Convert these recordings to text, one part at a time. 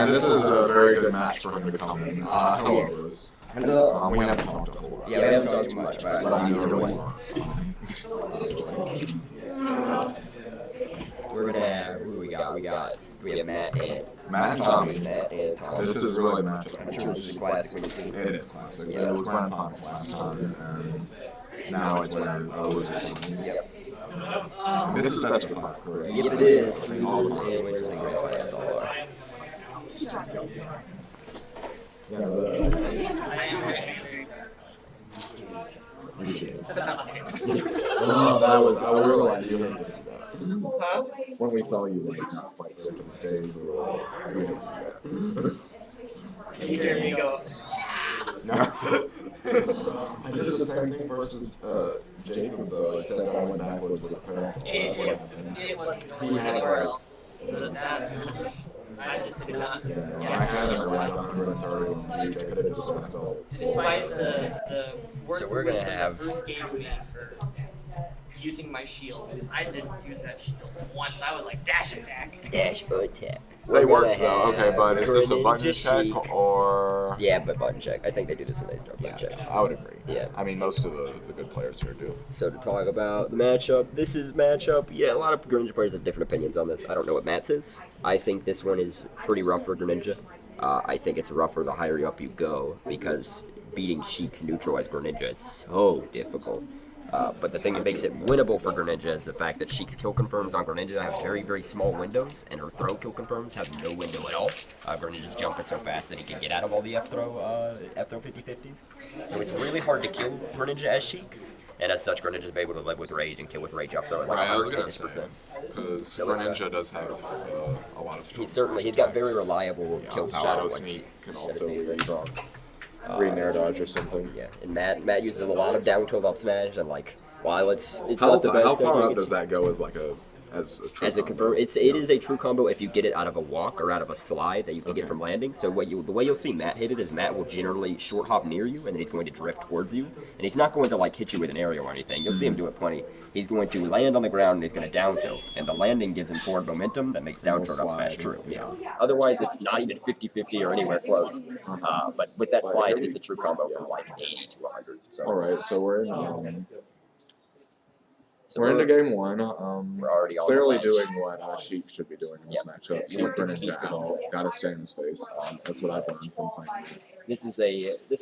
And this is a very good match for him to come in. Hello, Bruce. Hello. We haven't talked a whole lot. Yeah, we haven't talked too much about But it. you Either know way. what? We're gonna have, who we have Matt and Matt and Tommy. Matt and Tommy. This is really a match of I'm sure this is a classic. It is classic. It was grand finals last time, and now it's winner losers. Yep. This is best of 5, correct? Yep, it is. Losers and winners and grand finals all are. Oh, that was, I really glad you heard this stuff. When we saw you like not quite there to the stage, we were like, we heard this stuff. You hear me go. No. I did the same thing versus Jacob though, except I went backwards with the parents. It wasn't anywhere else. I just could not. I had it right on 130 on the beach. I could have just went so. Despite the words So we're gonna have- Bruce gave me for using my shield, I didn't use that shield once. I was like, dash attack. Dash attack. They worked though, okay, but is this a button check Sheik. or? Yeah, but button check. I think they do this when they start button checks. I would agree. Yeah. I mean, most of the good players here do. So to talk about the matchup, this is matchup. Yeah, a lot of Greninja players have different opinions on this. I don't know what Matt's is. I think this one is pretty rough for Greninja. I think it's rougher the higher up you go because beating Sheik's neutral as Greninja is so difficult. But the thing that makes it winnable for Greninja is the fact that Sheik's kill confirms on Greninja have very, very small windows, and her throw kill confirms have no window at all. Greninja's jump is so fast that he can get out of all the F-throw 50-50s. So it's really hard to kill Greninja as Sheik, and as such, Greninja's able to live with rage and kill with rage up throw at like Right, I was gonna 110%. say, because Greninja does have a lot of strong. He's got very reliable Yeah, kill power. Shadow once- Sneak can Shadow also Sneak is very be strong. Re-Nair Dodge or something. Yeah, and Matt uses a lot of down tilt up smash, and like while it's How, not the best. how far thing, up does that go as like a true as a combo? confirm, it is a true combo if you get it out of a walk or out of a slide that you can get from landing. So the way you'll see Matt hit it is Matt will generally short hop near you, and then he's going to drift towards you, and he's not going to like hit you with an aerial or anything. You'll see him do it plenty. He's going to land on the ground and he's going to down tilt, and the landing gives him forward momentum that makes down tilt up smash true. Yeah. Otherwise, it's not even 50-50 or anywhere close. But with that slide, it is a true combo from like 80 to 100. So All right, so we're in. So We're into game one. We're already on clearly the ledge. doing what Sheik should be doing in this Yep. matchup. You Keep want to Greninja keep out. Gotta stay in his face. That's what I've learned from playing. This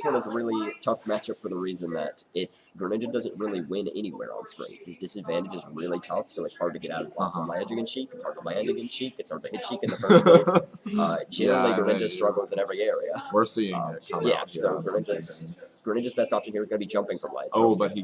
one is a really tough matchup for the reason that Greninja doesn't really win anywhere on screen. His disadvantage is really tough, so it's hard to get out of lots of ledge against Sheik. It's hard to land against Sheik. It's hard to hit Sheik in the first place. Generally, Yeah, Greninja struggles in every area. We're seeing it come Yeah, out. so Greninja's best option here is going to be jumping from ledge. Oh, but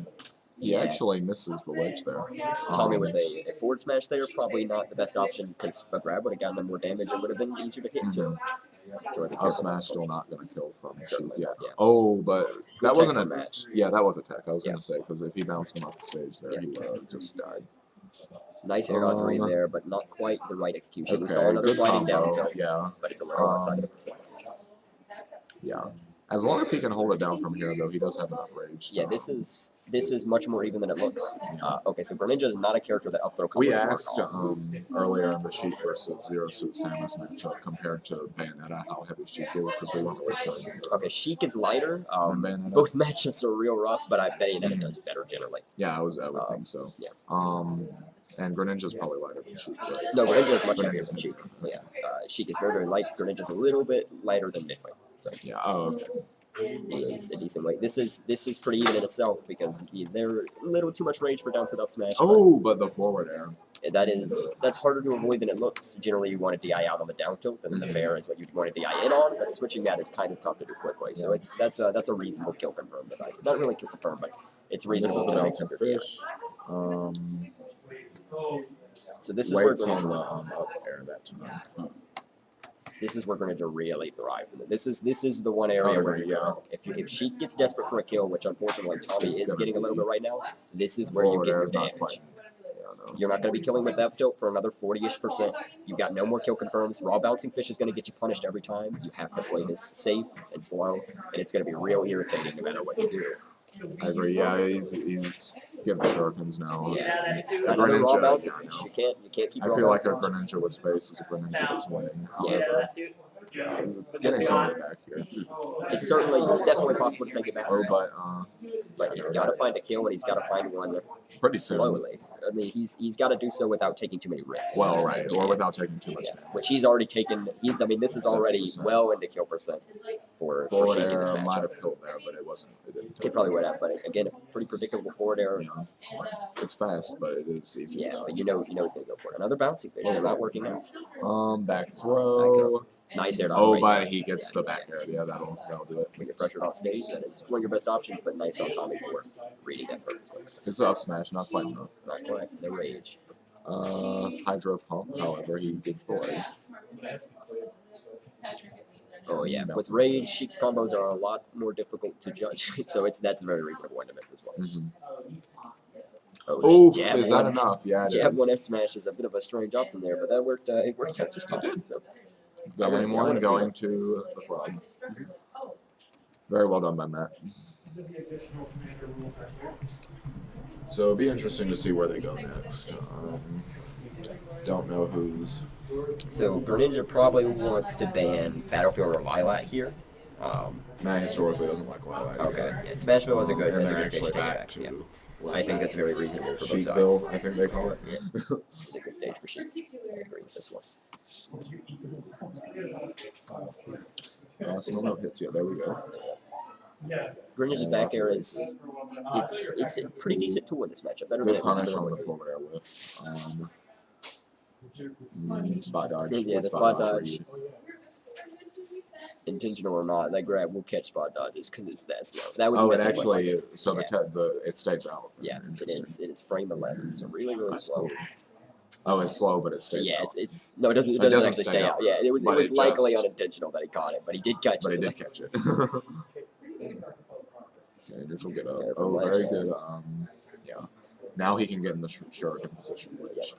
he actually misses the ledge there. Tommy with a forward smash there, probably not the best option because a grab would have gotten him more damage and would have been easier to hit too. So I think A smash still not going to kill from Sheik. Certainly, Yeah. yeah. Oh, but that Good wasn't tech a for match. Yeah, that was a tech. I was going Yeah. to say because if he bounced him off the stage there, he would have just died. Nice air dodge read there, but not quite the right execution. We saw Okay, another good sliding down combo. tilt, Yeah, but it's a little outside of the percentage. yeah. As long as he can hold it down from here, though, he does have enough rage. Yeah, this is much more even than it looks. Okay, so Greninja is not a character that up throw combos We work asked on. earlier in the Sheik versus Zero Suit Samus matchup compared to Bayonetta how heavy Sheik is because we weren't really sure. Okay, Sheik is lighter. Bayonetta. Both matchups are real rough, but I bet Bayonetta does better generally. Yeah, I would think so. Yeah. And Greninja's probably lighter than Sheik, right? No, Greninja is much heavier than Sheik. Yeah, Sheik is very, very light. Greninja's a little bit lighter than midweight. So Yeah. Oh, okay. it's a decent weight. This is pretty even in itself because they're a little too much rage for down to the up smash. Oh, but the forward air. That's harder to avoid than it looks. Generally, you want to DI out on the down tilt, and then the fair is what you'd want to DI in on. But switching that is kind of tough to do quickly. So that's a reasonable kill confirm device. Not really kill confirm, but it's This is reasonable the to make bouncing some fish. So this is where Waits on the Greninja, up air that time. this is where Greninja really thrives. This is the one area where if Sheik gets desperate for a kill, which unfortunately Tommy is getting a little bit right now, this is where you Forward get air your is not damage. quite. Yeah, no. You're not going to be killing with that tilt for another 40-ish%. You've got no more kill confirms. Raw bouncing fish is going to get you punished every time. You have to play this safe and slow, and it's going to be real irritating no matter what you do. I agree. Yeah, he's getting shurikens now. Yeah. A Another raw Greninja, bouncing yeah, fish. no. You can't keep I raw feel like a bouncing fish. Greninja with space is a Greninja that's winning. Yeah. Getting somebody back here. It's certainly definitely possible to take it back. Oh, But he's got to find a kill, and he's got to find one pretty soon. slowly. I mean, he's got to do so without taking too many risks. Well, right, or without taking too much. Which he's already taken. I mean, this is already 70%. well into kill percent for Forward Sheik in air this might matchup. have killed there, but it wasn't. It didn't. It probably would have, but again, a pretty predictable forward air. Yeah. It's fast, but it is easy. Yeah, but you know he's gonna go for it. Another bouncing fish. They're not working out. Back throw. Nice air dodge. Oh, right but there. he gets the back air. Yeah, that'll do it. When you're pressured off stage, that is one of your best options, but nice on timing for reading that perfectly. It's an up smash, not quite enough. Not quite. No rage. Hydro pump, however, he gets the ledge. Oh yeah, with rage, Sheik's combos are a lot more difficult to judge, so that's a very reasonable one to miss as well. Oh, jab is that one. enough? Yeah, it Jab is. one F smash is a bit of a strange option there, but that worked. It worked out just fine. So. Game one going to the frog. Very well done by Matt. So it'll be interesting to see where they go next. Don't know who's. So Greninja probably wants to ban Battlefield or Lilac here. Matt historically doesn't like Lilac. Okay, yeah, Smashville was a good. And That's a they're good stage actually to take it back back. to. Yeah. I think that's very reasonable for both sides. Sheikville, I think they call it. Yeah. This is a good stage for Sheik. I agree with this one. Still no hits yet. There we go. Greninja's back air is it's a pretty decent tool in this matchup. Better than Good it punish on the forward air whip. Spot dodge. Yeah, Good the spot dodge. read. Intentional or not, that grab will catch spot dodges because it's that slow. That was Oh, it messing with actually, my- so yeah. it stays out. Yeah, it Interesting. is. It is frame 11, so really, really slow. Oh, it's slow, but it stays Yeah, out. it's no, it doesn't. It It doesn't doesn't actually stay stay out. out. Yeah, it was But it was it likely just- unintentional that he caught it, but he did catch But it. he did catch it. Okay, neutral get up. Okay, Oh, from very ledge. good. Yeah. Now he can get in the shuriken position. Which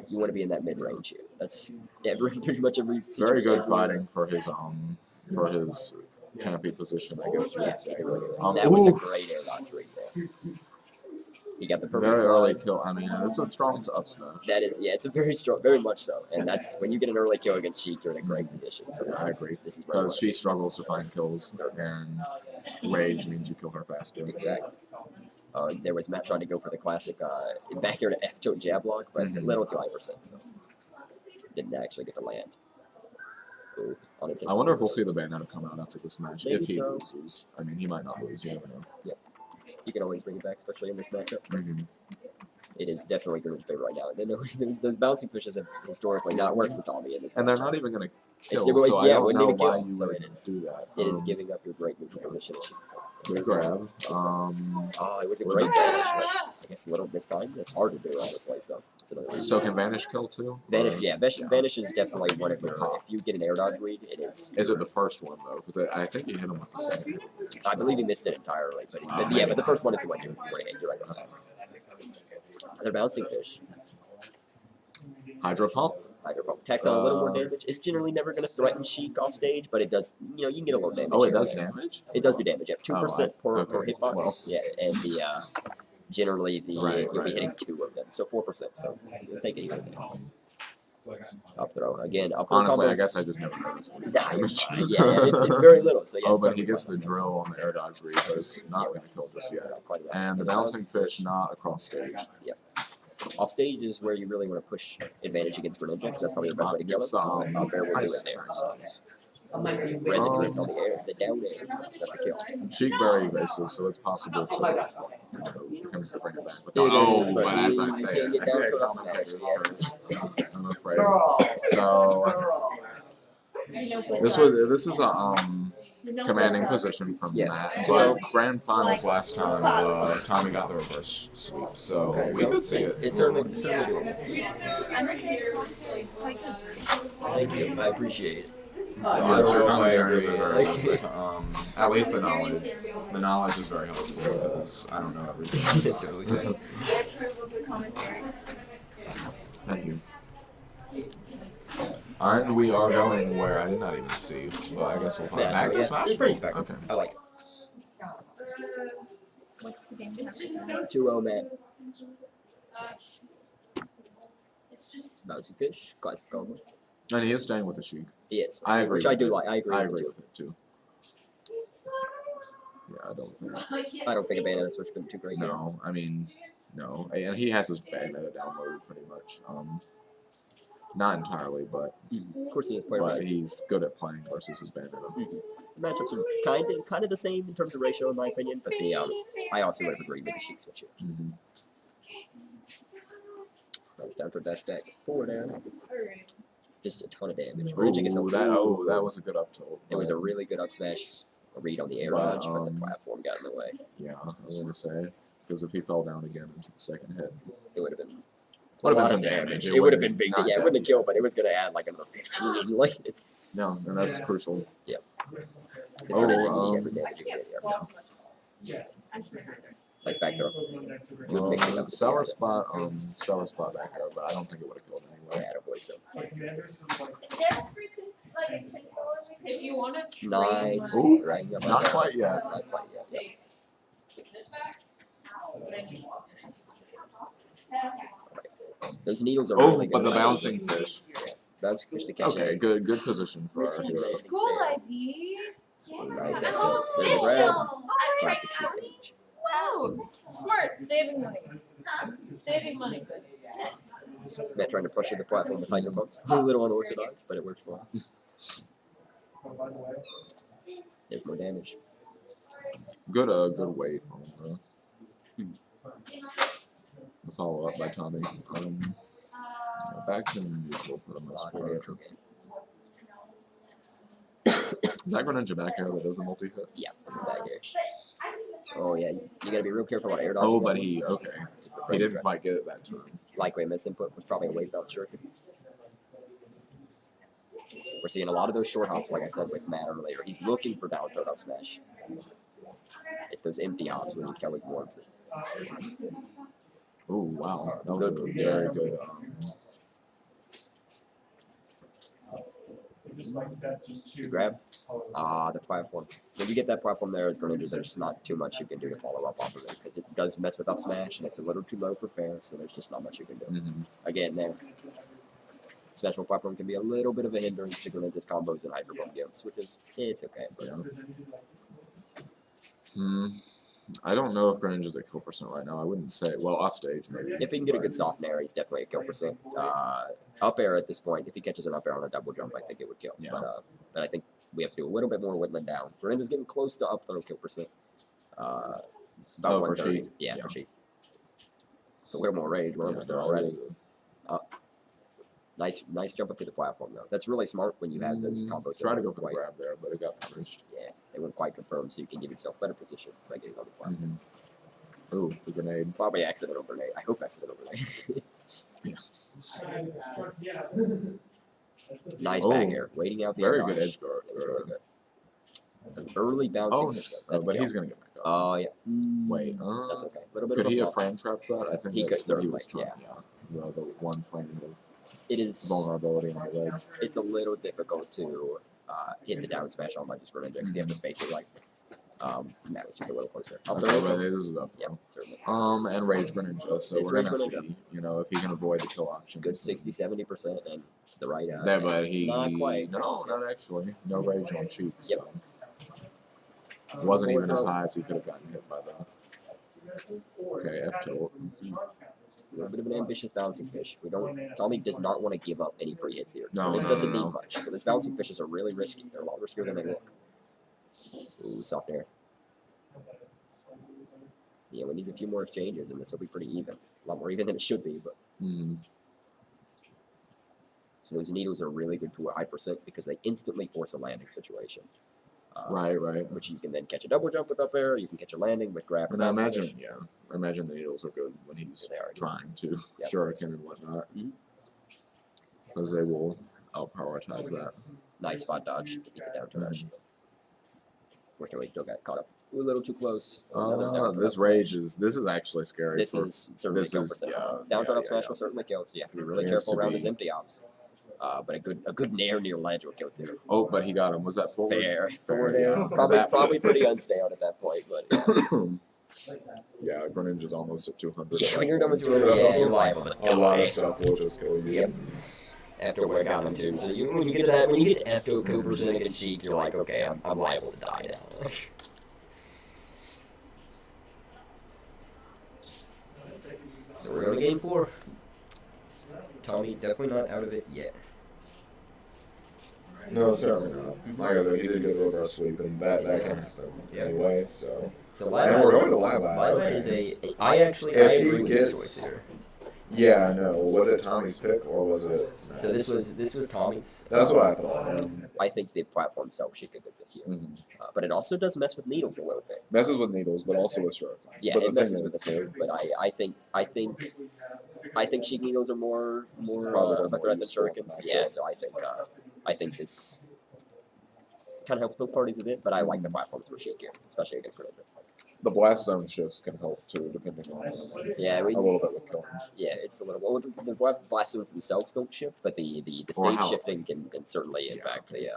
You want to be in that mid range here. That's pretty much every. very good situation. fighting for his canopy position, I guess you Yeah, would say. really good. Um, That was a oof. great air dodge right there. He got the perfect Very slide. early kill. I mean, it's a strong up smash. That is, yeah, it's a very strong, very much so, and that's when you get an early kill against Sheik, you're in a great position. So this I is, agree. This is where you Because want she struggles to find kills, and rage means you kill her faster. exactly. There was Matt trying to go for the classic back here to F to jab block, but a little too high percent, so didn't actually get to land. Ooh, unintentional. I wonder if we'll see the Bayonetta come out after this match. Maybe If he so. loses. I mean, he might not lose. You never know. You can always bring it back, especially in this matchup. Mm-hmm. It is definitely Greninja's favorite right now. And then those bouncing pushes have historically not worked for Tommy in this And they're matchup. not even going to kill, It's still- so I yeah, don't wouldn't know even kill, why you so would it is- do that. It is giving up your great neutral position. Good grab. Oh, it was a Would great it- vanish, but I guess a little this time. That's hard to do, honestly, so it's another reason. So can Vanish kill too? Vanish, Or- yeah, Vanish is definitely one of your, if you get an air dodge read, it is. Is it the first one though? Because I think you hit him with the second. I believe he missed it entirely, but, Oh, yeah, but the first one is the one you want to hit. You're right. Another bouncing fish. Hydro Pump. Hydro Pump attacks on a little more damage. It's generally never going to threaten Sheik off stage, but it does. You know, you can get a little damage. Oh, it here does and there. damage? It does do damage. Yeah, 2% per okay. hitbox. Well. Yeah, and generally Right, you'll be right. hitting 2 of them, so 4%. So you'll take it even. Up throw again. Up throw Honestly, I combos. guess I just never noticed it. Nah, you're fine. Yeah, it's very little. So yeah. Oh, it's but he definitely gets fine. the drill on the air dodge read, but it's not going to kill just yet. Not quite enough. And the bouncing fish not across stage. Off stage is where you really want to push advantage against Greninja, because that's probably the best way to kill Gets him. the Up there will do ice it there. nice. Read the drift on the air, the down air. That's a kill. Sheik very evasive, so it's possible to him to bring it back. But It oh, is, but but as I you say, can't I get down think close commentators now. curse. I'm afraid. So this is a commanding position from Yeah. Matt. But grand finals last time, Tommy got the reverse sweep, so Okay, we so could see it. It's certainly doable. Thank you. I appreciate it. Yeah, it's your I don't know if I commentaries agree. are very good, but at least the knowledge. The knowledge is very helpful because I don't know everything. It's really good. Thank you. And we are going where I did not even see, but I guess we'll find back to Smash. It's pretty back. Okay. I like it. What's the game? 2-0 man. Bouncy fish, classic combo. And he is staying with the Sheik. He is. I agree. Which I with do it. like. I agree. I with agree it with it too. Yeah, I don't think. I don't think a Bayonetta switch would be too great. No, I mean, no. And he has his Bayonetta downloaded pretty much. Not entirely, but Of course, he is player but made. he's good at playing versus his Bayonetta. The matchups are kind of the same in terms of ratio, in my opinion. But the I also would have agreed with the Sheik switch. Mm-hmm. Nice down to dash back forward air. Just a ton of damage. That was a good up tilt. It was a really good up smash. A read on the air But, dodge, but the platform got in the way. Yeah, I was gonna say because if he fell down again into the second hit, It would have been. would have a been lot some of damage. It would have been big. not Yeah, it wouldn't have death. killed, but it was going to add like another 15. Like, No, and that's crucial. it's Oh, gonna need every damage you get here. Nice back throw. Good mixing up the Sour field. spot back there, but I don't think it would have killed anyway. Yeah, I don't believe so. If you want to Nice. Ooh, Right. not quite yet. Not quite yet. Those needles are really but good. the bouncing fish. Yeah, bouncing fish to catch Okay, it. good position for our hero. School ID. Nice FTs. There's a grab. Classic cheat damage. Wow. Smart. Saving money. Saving money. Yeah, trying to pressure the platform behind your bumps. A little unorthodox, but it works well. There's more damage. Good weight on the follow up by Tommy. Back to neutral for the most part. Is that Greninja back here that does a multi hit? Yeah, this is back here. Oh yeah, you gotta be real careful about air dodge. Oh, but he Just the he frame didn't trap. quite get it that turn. Likely a misinput was probably a wave belt shuriken. We're seeing a lot of those short hops, like I said with Matt earlier. He's looking for down throw up smash. It's those empty hops when Kelly wants it. Oh wow, that was Good, a very good. You grab the platform. When you get that platform there with Greninja, there's not too much you can do to follow up off of it because it does mess with up smash and it's a little too low for fair, so there's just not much you can do. Again, there. Special platform can be a little bit of a hindrance to Greninja's combos and Hydro Bump gifts, which is, it's okay. But, I don't know if Greninja's at kill percent right now. I wouldn't say. Well, off stage maybe. if he can get a good soft nair, he's definitely a kill percent. Up air at this point, if he catches an up air on a double jump, I think it would kill. Yeah. But I think we have to do a little bit more whittling down. Greninja's getting close to up throw kill percent. About for 130. Sheik. Yeah, Yeah. for Sheik. A little more range. We're almost there already. Nice jump up to the platform though. That's really smart when you have those combos. Try that to go don't for the quite- grab there, but it got punished. Yeah, they weren't quite confirmed, so you can give yourself better position by getting on the platform. Ooh, the grenade. Probably accidental grenade. I hope accidental grenade. Nice back air. Waiting out the Very air good dodge. edge guard. That was really good. An early bouncing fish, though. That's a but kill. he's gonna get back up. Oh, yeah. Wait, That's okay. A little bit could of he a have flop. frame trapped that? I think He that's could what he was certainly, trying. Yeah, the one frame of It is. vulnerability on the ledge. It's a little difficult to hit the down smash on Legends Greninja because you have to space it right. And that was just a little closer. Up Okay, there, but it is up yeah, though. certainly. And Rage Greninja, so It's we're gonna Rage see, Greninja. if he can avoid the kill option. Good 60-70% and the right Yeah, but he not quite. No, not actually. No rage on Sheik, so Yep. it wasn't even as high as he could have gotten hit by that. Okay, F tilt. A little bit of an ambitious bouncing fish. Tommy does not want to give up any free hits here. No, So it no, doesn't no, need no. much. So these bouncing fishes are really risky. They're a lot riskier than they look. Ooh, soft air. Yeah, we need a few more exchanges and this will be pretty even. A lot more even than it should be, but so those needles are really good to a high percent because they instantly force a landing situation. Right. Which you can then catch a double jump with up air, you can catch a landing with grab. And I imagine, I imagine the needles are good when he's They are. trying to Yep. shuriken and whatnot, because they will out-prioritize that. Nice spot dodge to beat the down dash. Fortunately, still got caught up a little too close. Another down This throw rage smash. this is actually scary. This for, is certainly this kill is- percent. yeah, Down throw yeah, up smash yeah. will certainly kill, so you have to be really It has careful to around be. his empty ops. But a good nair near ledge will kill too. Oh, but he got him. Was that forward? Fair. Fair, Yeah. yeah. Probably pretty unstable at that point, but Yeah, Greninja's almost at 200. yeah, when you're done with So, yeah, you're liable to a lot die. of stuff will just kill you. Yep. After what I got him to. So when you get to that, when you get to Ecto, Cooper, Cynic, and Sheik, you're like, okay, I'm liable to die now. So we're going to game 4. Tommy definitely not out of it yet. No, certainly not. Like I said, he did get a reverse sweep, and that can happen anyway. So and we're going to Lilac. Lilac is I agree with this choice here. Yeah, no. Was it Tommy's pick or was it? So this was Tommy's. That's what I thought. I think the platform itself should get a good pick here, but it also does mess with needles a little bit. Messes with needles, but also with sharks. Yeah, it messes with the third, but I think Sheik needles are more of a threat than shurikens. Yeah, so I think this kind of helps both parties a bit, but I like the platforms for Sheik here, especially against Greninja. The blast zone shifts can help too, depending on a little bit with killing. Yeah, it's a little. Well, the blast zones themselves don't shift, but the stage shifting can certainly impact the.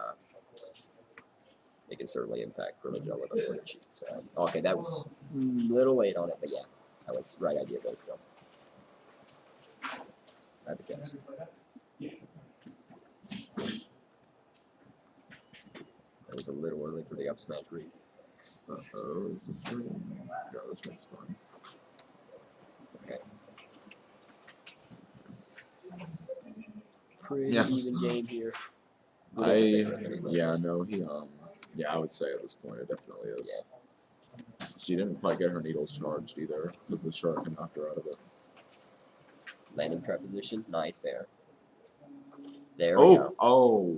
It can certainly impact Greninja a little bit more than Sheik. So okay, that was a little late on it, but yeah, that was the right idea though. So I have a guess. That was a little early for the up smash read. Uh-oh, is this true? No, this one's fine. Okay. Pretty Yeah. even game here. I would say at this point it definitely is. Yeah. She didn't quite get her needles charged either, because the shark knocked her out of it. Landing trap position, nice bear. There we go. Oh,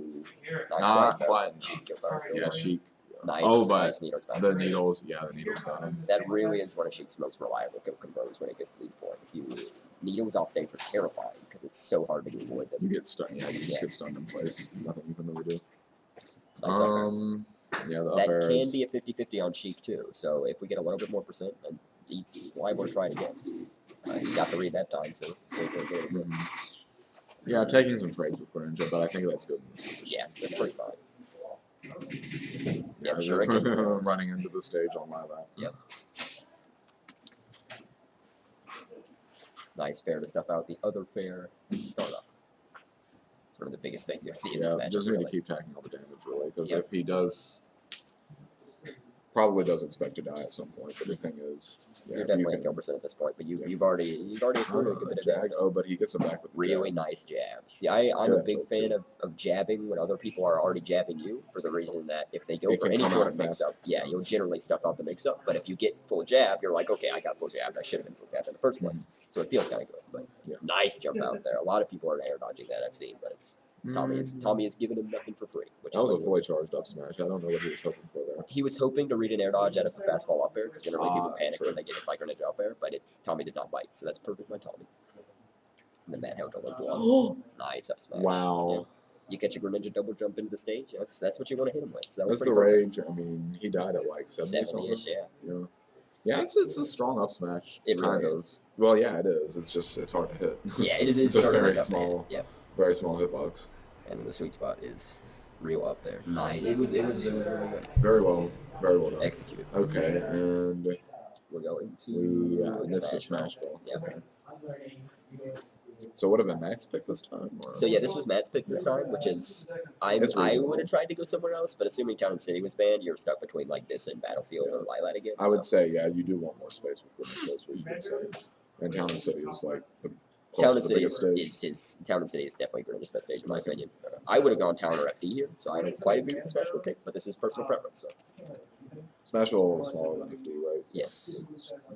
not quite. Sheik killed ours, though. Yeah, Sheik. Nice. But nice needles bounce. the needles got him. That really is one of Sheik's most reliable kill combos when it gets to these points. Needles off stage are terrifying because it's so hard to avoid them. You get stunned. Yeah, you just get stunned in place. Nothing you can really do. Nice yeah, the that up can airs. be a 50-50 on Sheik too. So if we get a little bit more percent, then he's liable to try it again. He got the read that time, so we're good. Yeah, taking some trades with Greninja, but I think that's good in this position. Yeah, that's pretty fine. Yeah, sure. Running into the stage on Lilac. Yep. Nice fair to stuff out the other fair startup. It's one of the biggest things you'll see in this match. Just need to keep tacking all the damage really, because if he does, probably does expect to die at some point. But the thing is, you're definitely at kill percent at this point. But you've already accrued a good bit of damage. Oh, but he gets it back with the really jab. nice jab. See, I'm a big fan of jabbing when other people are already jabbing you, for the reason that if they go It for can any come sort out of mix-up, you'll generally stuff out the mix-up. But if you get full jab, you're like, okay, I got full jab. I should have been full jab in the first place. So it feels kind of good. But nice jump out there. A lot of people are air dodging that I've seen, but it's Tommy is giving him nothing for free. Which That was a fully charged up smash. I don't know what he was hoping for there. He was hoping to read an air dodge out of a fast fall up air, because generally people panic true. when they get hit by Greninja up air, but Tommy did not bite, so that's perfect by Tommy. And then Matt held a little nice up smash. Wow. Yeah. You catch a Greninja double jump into the stage, that's what you want to hit him with. So That's the rage. I mean, he died at like 70-ish, yeah. Yeah, it's a strong up smash. It kind really of. is. Well, yeah, it is. It's hard to hit. Yeah, it is. It's a certainly very like small, very small hitbox. And the sweet spot is real up there. Nice. It was really good. Very well done. Executed. Okay, and we're going to we missed a smash ball. Yeah. So would have been Matt's pick this time? Or? So yeah, this was Matt's pick this time, which is I would have tried to go somewhere else, but assuming Town and City was banned, you're stuck between like this and Battlefield or Lilac again. I would say you do want more space with Greninja, is what you can say. And Town and City is like the Town and City biggest stage. Town and City is definitely Greninja's best stage in my opinion. I would have gone Town or FD here, so I don't quite agree with the Smashville pick, but this is personal preference. So Smashville is smaller than FD, right? yes,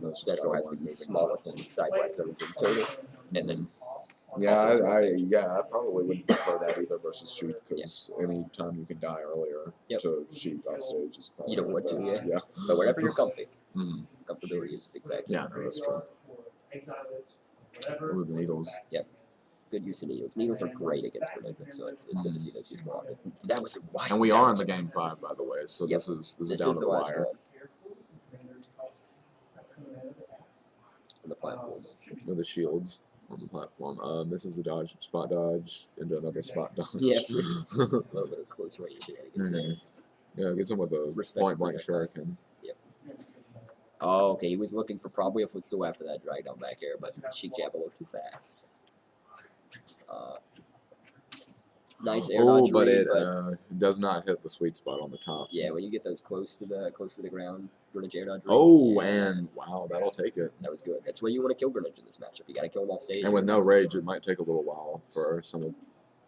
That's Smashville has the smallest side white zones in total, and then I probably wouldn't prefer that either versus Sheik, because any time you can die earlier to Sheik off stage is probably you don't want to, best. Yeah. But wherever you're comfy, comfortability is a big factor. Yeah, no, that's true. Ooh, the needles. Yep. Good use of needles. Needles are great against Greninja, so it's good to see those used more often. That was a wide. And we are in the game 5, by the way, so this is down to the last wire. one. On the platform. With the shields on the platform. This is the dodge, spot dodge into another spot dodge. Yeah. A little bit of close range shenanigans there. Yeah, gets him with a point blank shuriken. Yep. Oh, okay. He was looking for probably a footstool after that drag down back air, but Sheik jab a little too fast. Nice air Oh, dodge but read, it does not hit the sweet spot on the top. yeah, when you get those close to the ground, Greninja air dodge reads. Oh, yeah, and wow, that'll take it. that was good. That's where you want to kill Greninja in this matchup. You got to kill him off stage. And with no rage, it might take a little while for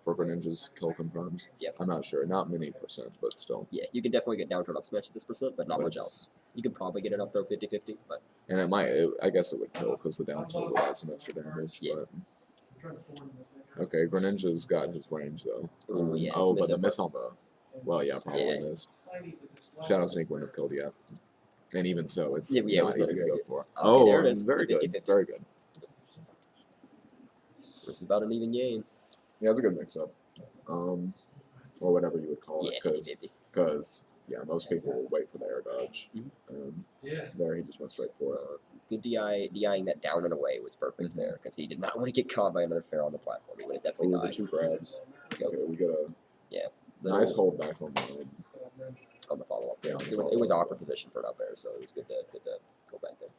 Greninja's kill confirms. Yep. I'm not sure, not many percent, but still. Yeah, you can definitely get down to an up smash at this percent, but not But much it's- else. You could probably get an up throw 50-50, but And it might, I guess it would kill because the down tilt would add some extra damage. Yeah. But okay, Greninja's got his range though. Ooh, yeah, Oh, it's but the missing, miss on the, well, yeah, probably Yeah. miss. Shadow Sneak wouldn't have killed yet. And even so, it's Yeah, it not was not easy a to good go idea. for. Okay, Oh, there it is. very good, 50-50. very good. this is about an even game. Yeah, it's a good mix-up. Or whatever you would call Yeah, it, 50-50. because yeah, most people wait for the air dodge. Mhm. There, he just went straight for it. Good DIing that down and away was perfect Mhm. there because he did not want to get caught by another fair on the platform. He would have definitely Ooh, the died. 2 grabs. Yep. Okay, we got a Yeah. nice Little- hold back on the. on the follow up. Yeah, Yeah, on the it was follow-up. awkward position for an up air, so it was good to go back there.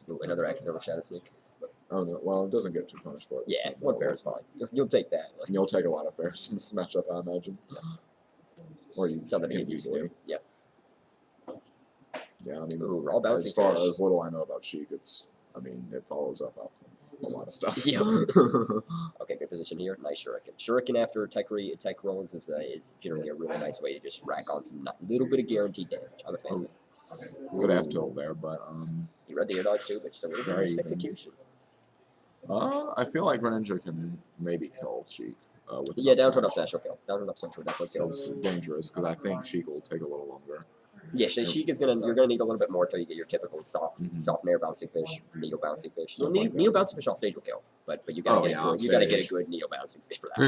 Ooh, another accidental shadow sneak. Oh no, well, it doesn't get too punished for it. Yeah, one fair is fine. You'll take that. Like, You'll take a lot of fairs in this matchup, I imagine. Or you something to can get used easily. to. Yep. Yeah, I mean, Ooh, we're all bouncing as far fish. as little I know about Sheik, it follows up off of a lot of stuff. Yep. Okay, good position here. Nice shuriken. Shuriken after tech rolls is generally a really nice way to just rack on some little bit of guaranteed damage. I'm a fan of it. Good F tilt there, but He read the air dodge too, but just a little bit Very of even. execution. I feel like Greninja can maybe kill Sheik with an Yeah, up down to an up smash. smash will kill. Down to an up smash will definitely kill. It's dangerous because I think Sheik will take a little longer. Yeah, Sheik is you're gonna need a little bit more until you get your typical soft Mhm. soft nair bouncing fish, needle bouncing fish. Stuff like Needle that. bouncing fish off stage will kill, but you gotta Oh, get yeah, a good, off you gotta get a stage. good needle bouncing fish for that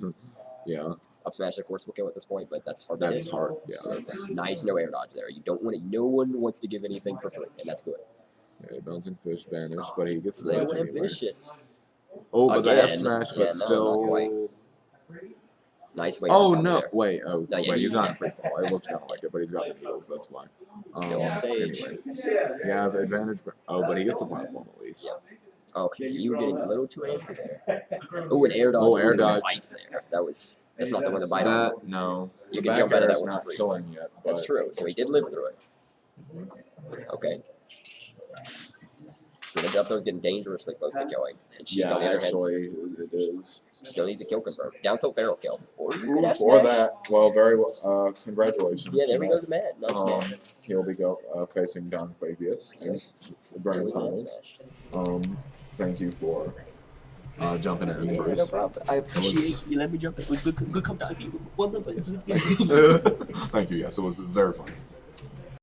one. Yeah. Yeah, Up smash of course will kill at this point, but that's hard to that's hit. hard. Yeah, It's nice, no air dodge there. You don't want it. No one wants to give anything for free, and that's good. yeah, bouncing fish vanished, but he gets the Little edge anyway. ambitious. Oh, but the Again. F smash, Yeah, but no, not quite. still. Nice way. Oh on top no! there. Wait, No, yeah, wait, he's he- not yeah. in free fall. It looked kind of like it, but he's got the needles. That's why. Still off stage. Anyway. Yeah, the advantage. Oh, but he gets the platform at least. Yeah. Okay, you were getting a little too antsy there. Oh, an air dodge. Oh, air Ooh, dodge. bites there. That's not the one to bite on. That no. You The can back jump out of air that is one for not free. killing yet. That's but true. So he did live through it. Okay. Greninja up throw's getting dangerously close to killing. And Sheik, Yeah, on the other actually, it is. hand, still needs a kill confirm. Down tilt feral kill. Or you could Ooh, have for smash. that, well, very well. Congratulations. Yeah, there we go Matt. to Matt. Nice match. He'll be facing Don Quavius in the There grand was an finals. smash. Thank you for jumping in, Yeah, no Bruce. problem. I appreciate you let me jump in. It was good come down. Well, no, but Thank you. Yes, it was very funny.